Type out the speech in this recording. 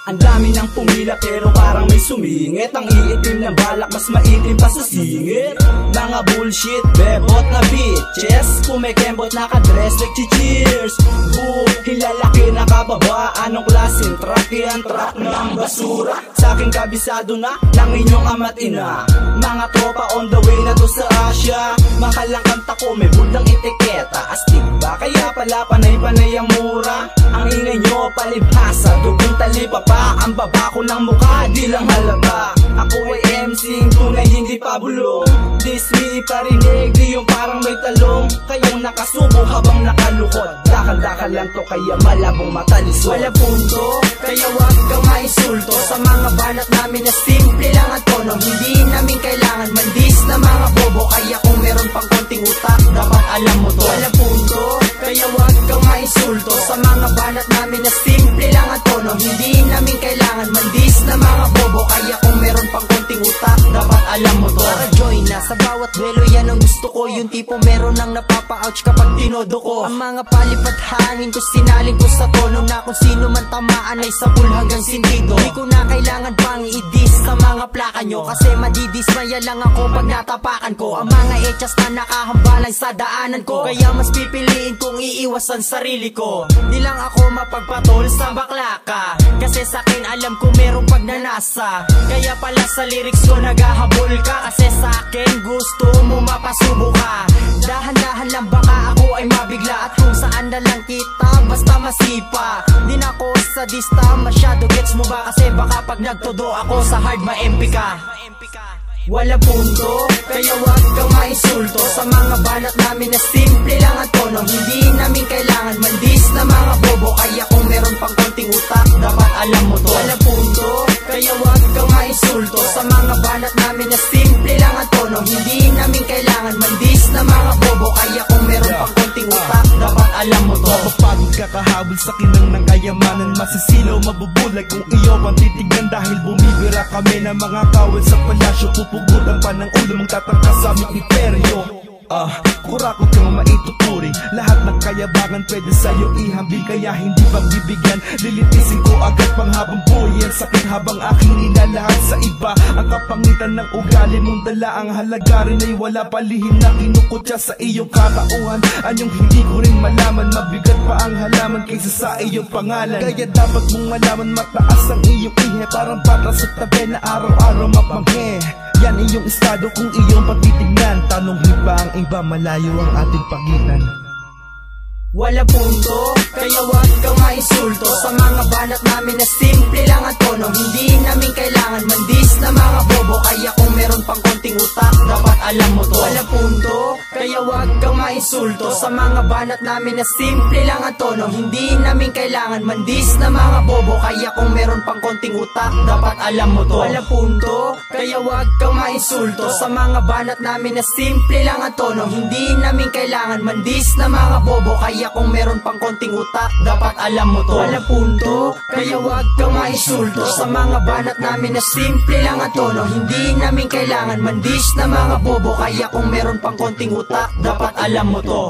Ang dami ng pumila pero parang may sumingit. Ang iitim ng balak mas maitim pa sa singit. Mga bullshit, bebot na bitches, kumekembot nakadress like cheers. Boo, hilalaki na kababa. Anong klaseng truck? Yan truck ng basura. Sa aking kabisado na ng inyong ama't ina. Mga tropa on the way na to sa Asia. Makalang kanta ko may budang etiketa. Astig ba? Kaya pala panay-panay ang mura. Ang ingay nyo palibhasa, dugong talipa pa. Ang baba ko ng mukha, di lang halata. Ako ay MC, tunay hindi pa bulong. This me parinig, di yung parang may talong. Kayong nakasubo habang nakalukot. Dakal-dakal lang to kaya malabong matalisod. Wala punto, kaya wag kang maisulto. Sa mga banat namin na simple lang ang tono. Hindi namin kailangan mandis na mga bobo. Kaya kung meron pang konting utak, dapat alam mo to. Wala punto, kaya wag kang maisulto. Sa mga banat namin na simple lang ang tono. Hindi namin kailangan mandis na mga bobo. Kaya kung meron pang konting utak, dapat alam mo to. Para join na sa bawat duelo, yan ang gusto ko. Yung tipo meron nang napapa-ouch kapag tinodo ko. Ang mga palipad hangin ko sinalin ko sa tono na kung sino man tamaan ay sapul hanggang sintido. Di ko na kailangan pang i-diss sa mga plaka nyo, kasi madidismaya lang ako pag natapakan ko. Ang mga echas na nakahambalan sa daanan ko, kaya mas pipiliin kong iiwasan sarili ko. Di lang ako mapagpatol sa baklaka, kasi sakin alam ko merong pagnanasa. Kaya pala sa lyrics ko naghahabol ka, kasi sakin gusto mo mapasubo ka. Dahan-dahan lang baka ako ay mabigla, at kung saan na lang kita basta masipa. Di na ako sadista, masyado gets mo ba? Kasi baka pag nagtodo ako sa hard ma-MP ka. Wala punto, kaya wag kang maisulto. Sa mga banat namin na simple lang ang tono. Hindi namin kailangan mandis na mga bobo. Kaya kung meron pang konting utak, dapat alam mo to. Wala punto, kaya wag kang maisulto. Sa mga banat namin na simple lang ang tono. Hindi namin kailangan mandis na mga bobo. Kaya kung meron pang konting utak, dapat alam mo to. Mapapagod ka kahabol sa kinang ng kayamanan. Masisilaw, mabubulag kung iyo ang titignan. Dahil bumibira kami ng mga kawal sa palasyo. Pupugutan pa ng ulo mong tatangka sa aming imperyo. Kurakot kang maituturi. Lahat ng kayabangan pwede sa'yo ihambil, kaya hindi pagbibigyan. Lilitisin ko agad panghabang buhay ang sakit habang aking nilalahat sa iba. Ang kapangitan ng ugali mong dala, ang halaga rin ay wala palihim na kinukutya sa iyong katauhan. Anyong hindi ko rin malaman, mabigat pa ang halaman kaysa sa iyong pangalan. Kaya dapat mong malaman mataas ang iyong ihe, parang patra sa tabi na araw-araw mapanghe. Yan iyong estado kung iyong patitignan. Tanongin pa ang iba, malayo ang ating pagitan. Wala punto, kaya wag kang maisulto. Sa mga banat namin na simple lang ang tono. Hindi namin kailangan mandis na mga bobo. Kaya kung meron pang konting utak, dapat alam mo to. Wala punto, kaya wag kang maisulto. Sa mga banat namin na simple lang ang tono. Hindi namin kailangan mandis na mga bobo. Kaya kung meron pang konting utak, dapat alam mo to. Wala punto, kaya wag kang maisulto. Sa mga banat namin na simple lang ang tono. Hindi namin kailangan mandis na mga bobo. Kaya kung meron pang konting utak, dapat alam mo to. Wala punto, kaya wag kang maisulto. Sa mga banat namin na simple lang ang tono. Hindi namin kailangan mandis na mga bobo. Kaya kung meron pang konting utak, dapat alam mo to.